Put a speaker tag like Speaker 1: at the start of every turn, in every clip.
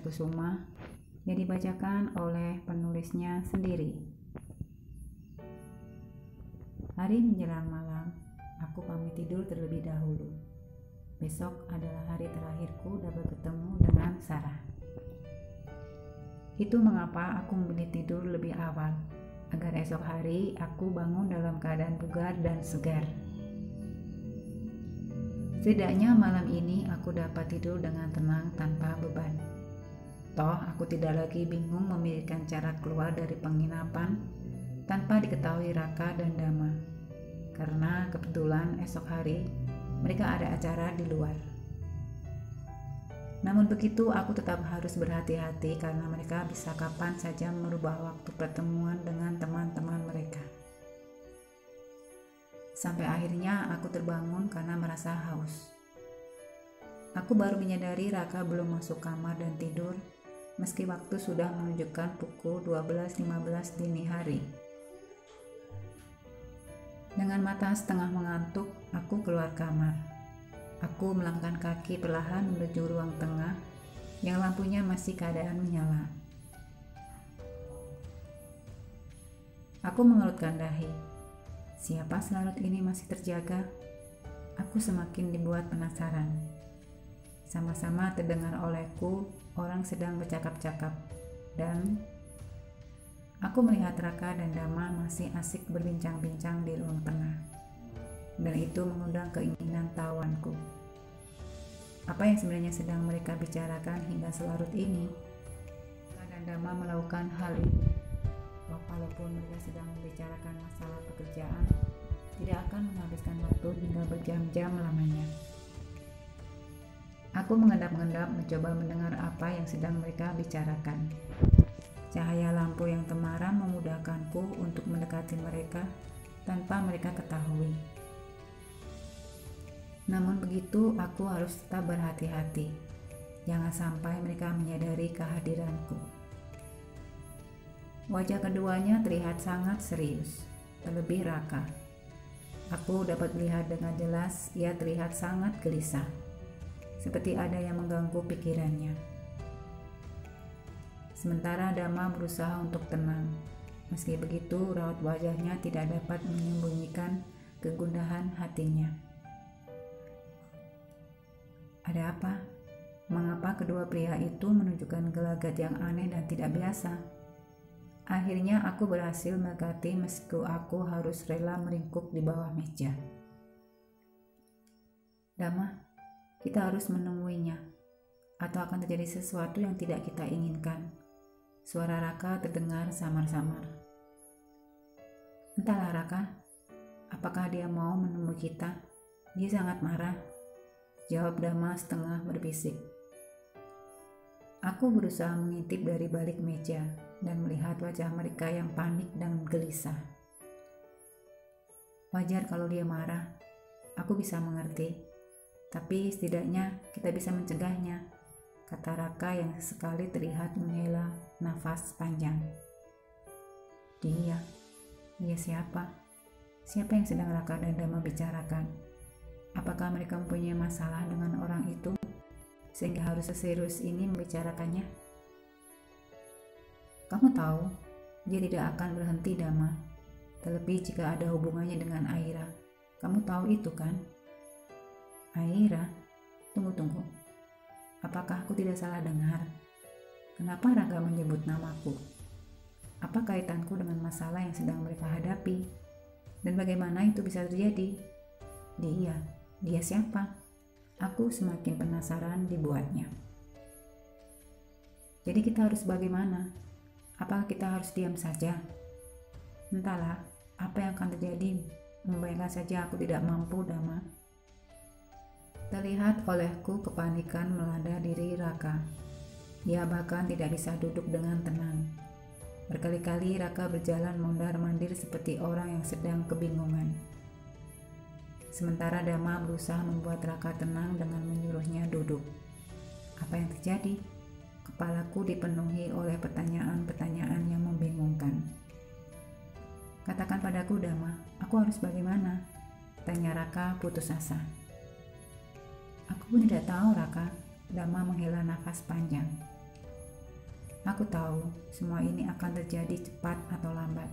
Speaker 1: Kusuma yang dibacakan oleh penulisnya sendiri. Hari menjelang malam, aku pamit tidur terlebih dahulu. Besok adalah hari terakhirku dapat bertemu dengan Sarah. Itu mengapa aku memilih tidur lebih awal, agar esok hari aku bangun dalam keadaan bugar dan segar. Setidaknya malam ini aku dapat tidur dengan tenang tanpa beban. Toh aku tidak lagi bingung memikirkan cara keluar dari penginapan tanpa diketahui Raka dan Dama, karena kebetulan esok hari mereka ada acara di luar. Namun begitu, aku tetap harus berhati-hati karena mereka bisa kapan saja merubah waktu pertemuan dengan teman-teman mereka. Sampai akhirnya aku terbangun karena merasa haus. Aku baru menyadari Raka belum masuk kamar dan tidur, meski waktu sudah menunjukkan pukul 12.15 dini hari. Dengan mata setengah mengantuk, aku keluar kamar. Aku melangkahkan kaki perlahan menuju ruang tengah yang lampunya masih keadaan menyala. Aku mengerutkan dahi. Siapa selarut ini masih terjaga? Aku semakin dibuat penasaran. Sama-sama terdengar olehku orang sedang bercakap-cakap, dan aku melihat Raka dan Dama masih asik berbincang-bincang di ruang tengah, dan itu mengundang keinginan tahuanku. Apa yang sebenarnya sedang mereka bicarakan hingga selarut ini? Raka dan Dama melakukan hal itu. Walaupun mereka sedang membicarakan masalah pekerjaan, tidak akan menghabiskan waktu hingga berjam-jam lamanya. Aku mengendap-endap mencoba mendengar apa yang sedang mereka bicarakan. Cahaya lampu yang temaram memudahkanku untuk mendekati mereka tanpa mereka ketahui. Namun begitu, aku harus tetap berhati-hati. Jangan sampai mereka menyadari kehadiranku. Wajah keduanya terlihat sangat serius, terlebih Raka. Aku dapat melihat dengan jelas ia terlihat sangat gelisah, seperti ada yang mengganggu pikirannya. Sementara Dama berusaha untuk tenang. Meski begitu, raut wajahnya tidak dapat menyembunyikan kegundahan hatinya. Ada apa? Mengapa kedua pria itu menunjukkan gelagat yang aneh dan tidak biasa? Akhirnya aku berhasil mendekati meski aku harus rela meringkuk di bawah meja. Dama, kita harus menemuinya, atau akan terjadi sesuatu yang tidak kita inginkan. Suara Raka terdengar samar-samar. Entahlah Raka, apakah dia mau menemui kita? Dia sangat marah, jawab Dama setengah berbisik. Aku berusaha mengintip dari balik meja dan melihat wajah mereka yang panik dan gelisah. Wajar kalau dia marah, aku bisa mengerti. Tapi setidaknya kita bisa mencegahnya, kata Raka yang sekali terlihat menghela nafas panjang. Dia siapa? Siapa yang sedang Raka dan Dama bicarakan? Apakah mereka mempunyai masalah dengan orang itu, sehingga harus seserius ini membicarakannya? Kamu tahu, dia tidak akan berhenti, Dama. Terlebih jika ada hubungannya dengan Aira. Kamu tahu itu kan? Aira? Tunggu. Apakah aku tidak salah dengar? Kenapa Raka menyebut namaku? Apa kaitanku dengan masalah yang sedang mereka hadapi? Dan bagaimana itu bisa terjadi? Dia siapa? Aku semakin penasaran dibuatnya. Jadi kita harus bagaimana? Apakah kita harus diam saja? Entahlah, apa yang akan terjadi? Membayangkan saja aku tidak mampu, Dama. Terlihat olehku kepanikan melanda diri Raka. Ia bahkan tidak bisa duduk dengan tenang. Berkali-kali Raka berjalan mondar-mandir seperti orang yang sedang kebingungan. Sementara Dama berusaha membuat Raka tenang dengan menyuruhnya duduk. Apa yang terjadi? Kepalaku dipenuhi oleh pertanyaan-pertanyaan yang membingungkan. Katakan padaku, Dama, aku harus bagaimana? Tanya Raka putus asa. Aku pun tidak tahu, Raka. Dama menghela nafas panjang. Aku tahu semua ini akan terjadi cepat atau lambat.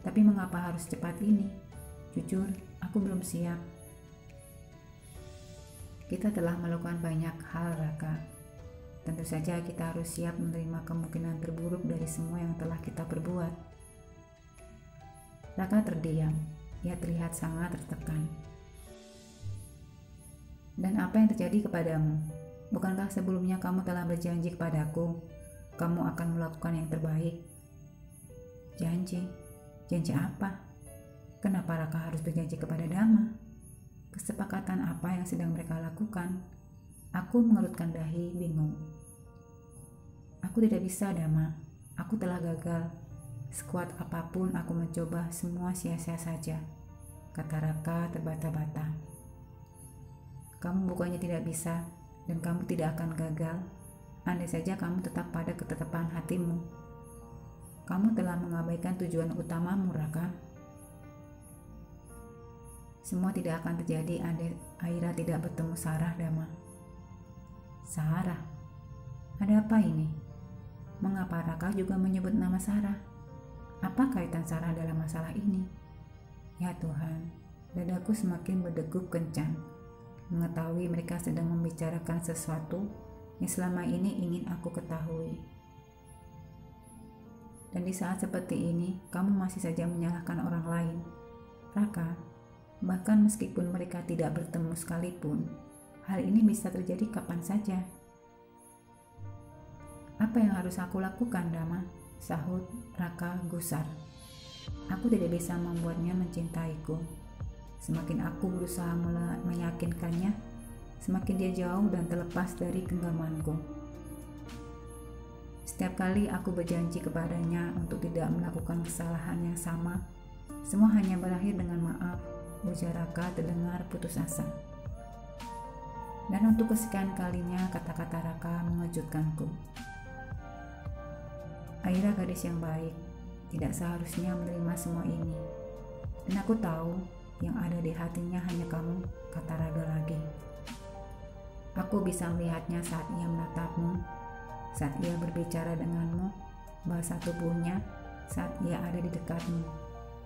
Speaker 1: Tapi mengapa harus cepat ini? Jujur, aku belum siap. Kita telah melakukan banyak hal, Raka. Tentu saja kita harus siap menerima kemungkinan terburuk dari semua yang telah kita perbuat. Raka terdiam. Ia terlihat sangat tertekan. Dan apa yang terjadi kepadamu? Bukankah sebelumnya kamu telah berjanji kepadaku, kamu akan melakukan yang terbaik? Janji? Janji apa? Kenapa Raka harus berjanji kepada Dama? Kesepakatan apa yang sedang mereka lakukan? Aku mengerutkan dahi, bingung. Aku tidak bisa, Dama. Aku telah gagal. Sekuat apapun aku mencoba, semua sia-sia saja, kata Raka terbata-bata. Kamu bukannya tidak bisa, dan kamu tidak akan gagal, andai saja kamu tetap pada ketetapan hatimu. Kamu telah mengabaikan tujuan utamamu, Raka. Semua tidak akan terjadi andai Aira tidak bertemu Sarah, Dama. Sarah? Ada apa ini? Mengapa Raka juga menyebut nama Sarah? Apa kaitan Sarah dalam masalah ini? Ya Tuhan, dadaku semakin berdegup kencang mengetahui mereka sedang membicarakan sesuatu yang selama ini ingin aku ketahui. Dan di saat seperti ini, kamu masih saja menyalahkan orang lain. Raka, bahkan meskipun mereka tidak bertemu sekalipun, hal ini bisa terjadi kapan saja. Apa yang harus aku lakukan, Dama? Sahut Raka gusar. Aku tidak bisa membuatnya mencintaiku. Semakin aku berusaha meyakinkannya, semakin dia jauh dan terlepas dari genggamanku. Setiap kali aku berjanji kepadanya untuk tidak melakukan kesalahan yang sama, semua hanya berakhir dengan maaf, ujar Raka terdengar putus asa. Dan untuk kesekian kalinya kata-kata Raka mengejutkanku. Aira gadis yang baik, tidak seharusnya menerima semua ini. Dan aku tahu yang ada di hatinya hanya kamu, kata Raga lagi. Aku bisa melihatnya saat ia menatapmu, saat ia berbicara denganmu, bahasa tubuhnya, saat ia ada di dekatmu.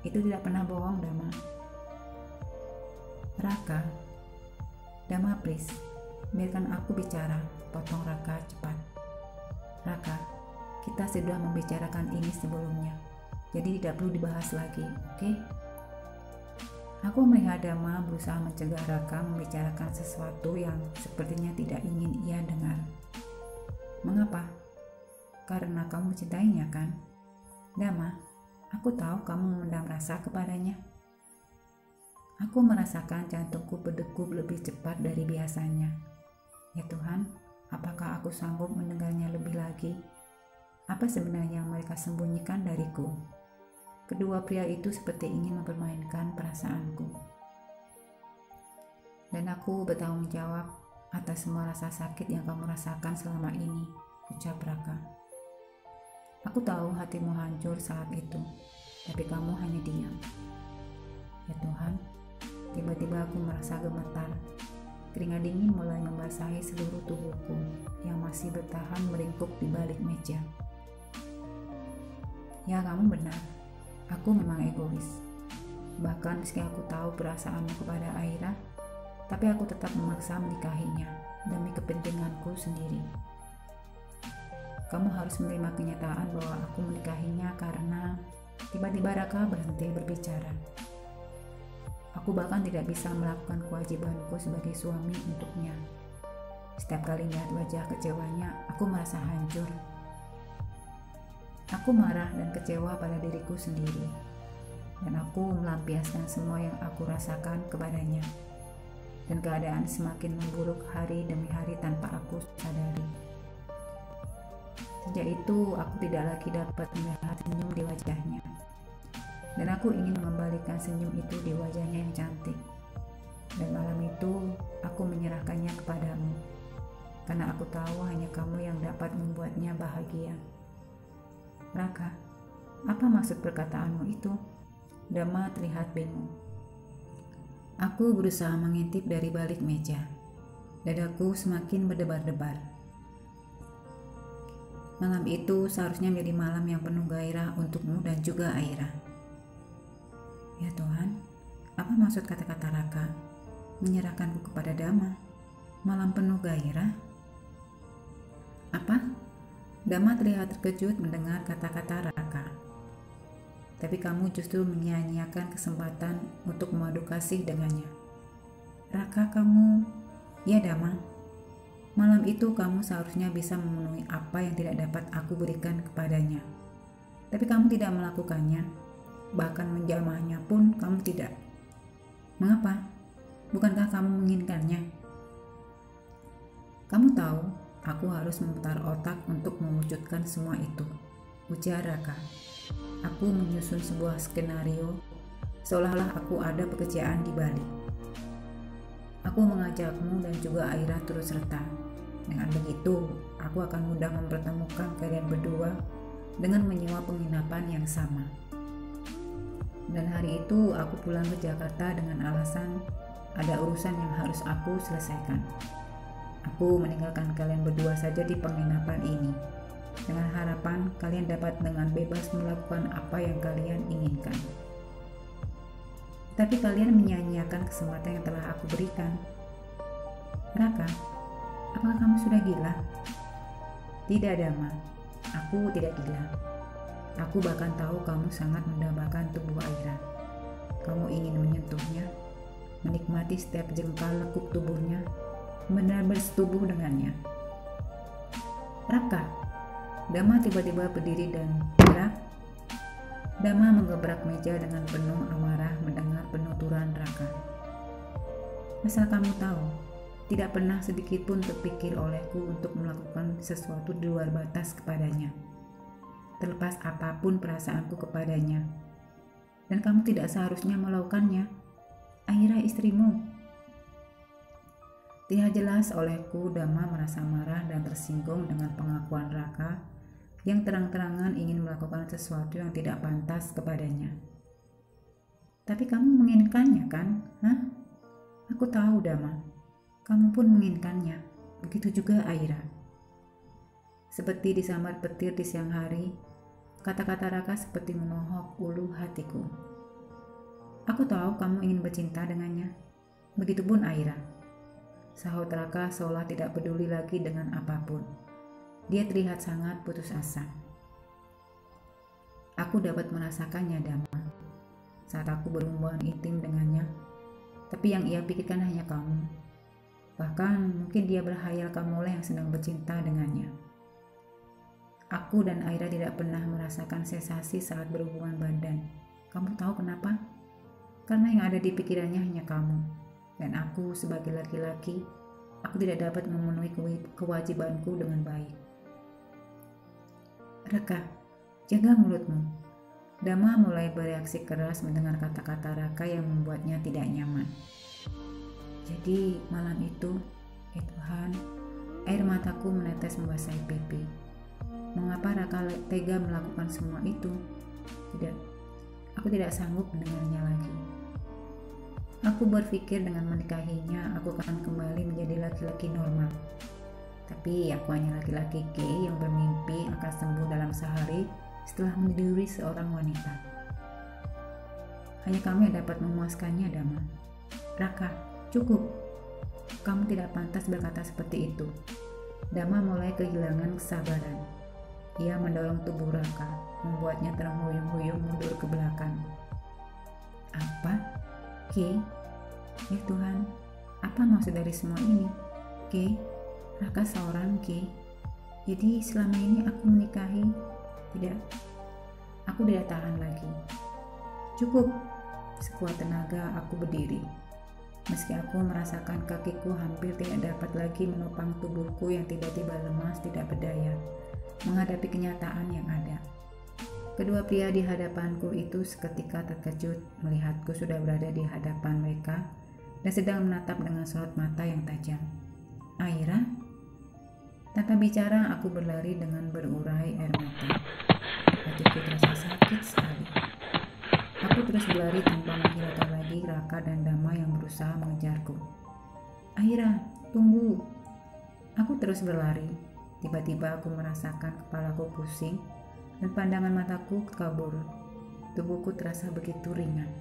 Speaker 1: Itu tidak pernah bohong, Dama. Raka, Dama please, biarkan aku bicara, potong Raka cepat. Raka, kita sudah membicarakan ini sebelumnya, jadi tidak perlu dibahas lagi, oke? Aku melihat Dama berusaha mencegah Raka membicarakan sesuatu yang sepertinya tidak ingin ia dengar. Mengapa? Karena kamu mencintainya, kan? Dama, aku tahu kamu memendam rasa kepadanya. Aku merasakan jantungku berdegup lebih cepat dari biasanya. Ya Tuhan, apakah aku sanggup mendengarnya lebih lagi? Apa sebenarnya yang mereka sembunyikan dariku? Kedua pria itu seperti ingin mempermainkan perasaanku. Dan aku bertanggung jawab atas semua rasa sakit yang kamu rasakan selama ini, ucap Raka. Aku tahu hatimu hancur saat itu, tapi kamu hanya diam. Ya Tuhan, tiba-tiba aku merasa gemetar. Keringat dingin mulai membasahi seluruh tubuhku yang masih bertahan meringkuk di balik meja. Ya, kamu benar. Aku memang egois. Bahkan meski aku tahu perasaanmu kepada Aira, tapi aku tetap memaksa menikahinya demi kepentinganku sendiri. Kamu harus menerima kenyataan bahwa aku menikahinya karena tiba-tiba Raka berhenti berbicara. Aku bahkan tidak bisa melakukan kewajibanku sebagai suami untuknya. Setiap kali lihat wajah kecewanya, aku merasa hancur. Aku marah dan kecewa pada diriku sendiri, dan aku melampiaskan semua yang aku rasakan kepadanya. Dan keadaan semakin memburuk hari demi hari tanpa aku sadari. Sejak itu, aku tidak lagi dapat melihat senyum di wajahnya. Dan aku ingin mengembalikan senyum itu di wajahnya yang cantik. Dan malam itu, aku menyerahkannya kepadamu. Karena aku tahu hanya kamu yang dapat membuatnya bahagia. Raka, apa maksud perkataanmu itu? Dama terlihat bingung. Aku berusaha mengintip dari balik meja. Dadaku semakin berdebar-debar. Malam itu seharusnya menjadi malam yang penuh gairah untukmu dan juga Aira. Ya Tuhan, apa maksud kata-kata Raka? Menyerahkanku kepada Dama. Malam penuh gairah? Apa? Dama terlihat terkejut mendengar kata-kata Raka. Tapi kamu justru menyia-nyiakan kesempatan untuk memadu kasih dengannya. Raka, kamu... Ya Dama, malam itu kamu seharusnya bisa memenuhi apa yang tidak dapat aku berikan kepadanya. Tapi kamu tidak melakukannya, bahkan menjamahnya pun kamu tidak. Mengapa? Bukankah kamu menginginkannya? Kamu tahu, aku harus memutar otak untuk mewujudkan semua itu, ujar Raka. Aku menyusun sebuah skenario seolah-olah aku ada pekerjaan di balik. Aku mengajakmu dan juga Aira turut serta. Dengan begitu, aku akan mudah mempertemukan kalian berdua dengan menyewa penginapan yang sama. Dan hari itu aku pulang ke Jakarta dengan alasan ada urusan yang harus aku selesaikan. Aku meninggalkan kalian berdua saja di penginapan ini, dengan harapan kalian dapat dengan bebas melakukan apa yang kalian inginkan. Tapi kalian menyia-nyiakan kesempatan yang telah aku berikan. Raka, apakah kamu sudah gila? Tidak, Dama, aku tidak gila. Aku bahkan tahu kamu sangat mendambakan tubuh Aira. Kamu ingin menyentuhnya, menikmati setiap jengkal lekuk tubuhnya, benar bersetubuh dengannya. Raka, Dama tiba-tiba berdiri dan gerak. Dama menggebrak meja dengan penuh amarah mendengar penuturan Raka. Asal kamu tahu, tidak pernah sedikit pun terpikir olehku untuk melakukan sesuatu di luar batas kepadanya, terlepas apapun perasaanku kepadanya. Dan kamu tidak seharusnya melakukannya. Aira istrimu. Tidak jelas olehku, Dama merasa marah dan tersinggung dengan pengakuan Raka yang terang-terangan ingin melakukan sesuatu yang tidak pantas kepadanya. Tapi kamu menginginkannya kan? Hah? Aku tahu, Dama. Kamu pun menginginkannya. Begitu juga Aira. Seperti disambar petir di siang hari, kata-kata Raka seperti menohok ulu hatiku. Aku tahu kamu ingin bercinta dengannya. Begitupun Aira. Sahut Raka seolah tidak peduli lagi dengan apapun. Dia terlihat sangat putus asa. Aku dapat merasakannya, Dama, saat aku berhubungan intim dengannya. Tapi yang ia pikirkan hanya kamu. Bahkan mungkin dia berhayal kamulah yang sedang bercinta dengannya. Aku dan Aira tidak pernah merasakan sensasi saat berhubungan badan. Kamu tahu kenapa? Karena yang ada di pikirannya hanya kamu. Dan aku sebagai laki-laki, aku tidak dapat memenuhi kewajibanku dengan baik. Raka, jaga mulutmu. Dama mulai bereaksi keras mendengar kata-kata Raka yang membuatnya tidak nyaman. Jadi malam itu, ya Tuhan, air mataku menetes membasahi pipi. Mengapa Raka tega melakukan semua itu? Tidak, aku tidak sanggup mendengarnya lagi. Aku berpikir dengan menikahinya, aku akan kembali menjadi laki-laki normal. Tapi aku hanya laki-laki gay yang bermimpi akan sembuh dalam sehari setelah meniduri seorang wanita. Hanya kamu yang dapat memuaskannya, Dama. Raka, cukup. Kamu tidak pantas berkata seperti itu. Dama mulai kehilangan kesabaran. Ia mendorong tubuh Raka, membuatnya terhuyung-huyung mundur ke belakang. Apa? Kay? Ya Tuhan, apa maksud dari semua ini? Kay? Raka seorang Kay? Jadi selama ini aku menikahi? Tidak, aku tidak tahan lagi. Cukup. Sekuat tenaga aku berdiri. Meski aku merasakan kakiku hampir tidak dapat lagi menopang tubuhku yang tiba-tiba lemas tidak berdaya menghadapi kenyataan yang ada. Kedua pria di hadapanku itu seketika terkejut melihatku sudah berada di hadapan mereka dan sedang menatap dengan sorot mata yang tajam. Aira? Tanpa bicara aku berlari dengan berurai air mata. Hatiku terasa sakit sekali. Aku terus berlari tanpa menghiraukan lagi Raka dan Dama yang berusaha mengejarku. Aira, tunggu. Aku terus berlari, Tiba-tiba aku merasakan kepalaku pusing dan pandangan mataku kabur. Tubuhku terasa begitu ringan.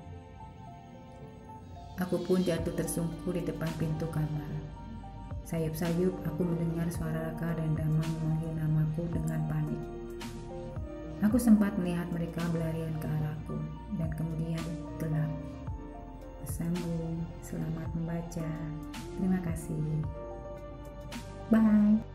Speaker 1: Aku pun jatuh tersungkur di depan pintu kamar. Sayup-sayup aku mendengar suara Raka dan Damang memanggil namaku dengan panik. Aku sempat melihat mereka berlarian ke arahku dan kemudian gelap. Sambung, selamat membaca. Terima kasih. Bye.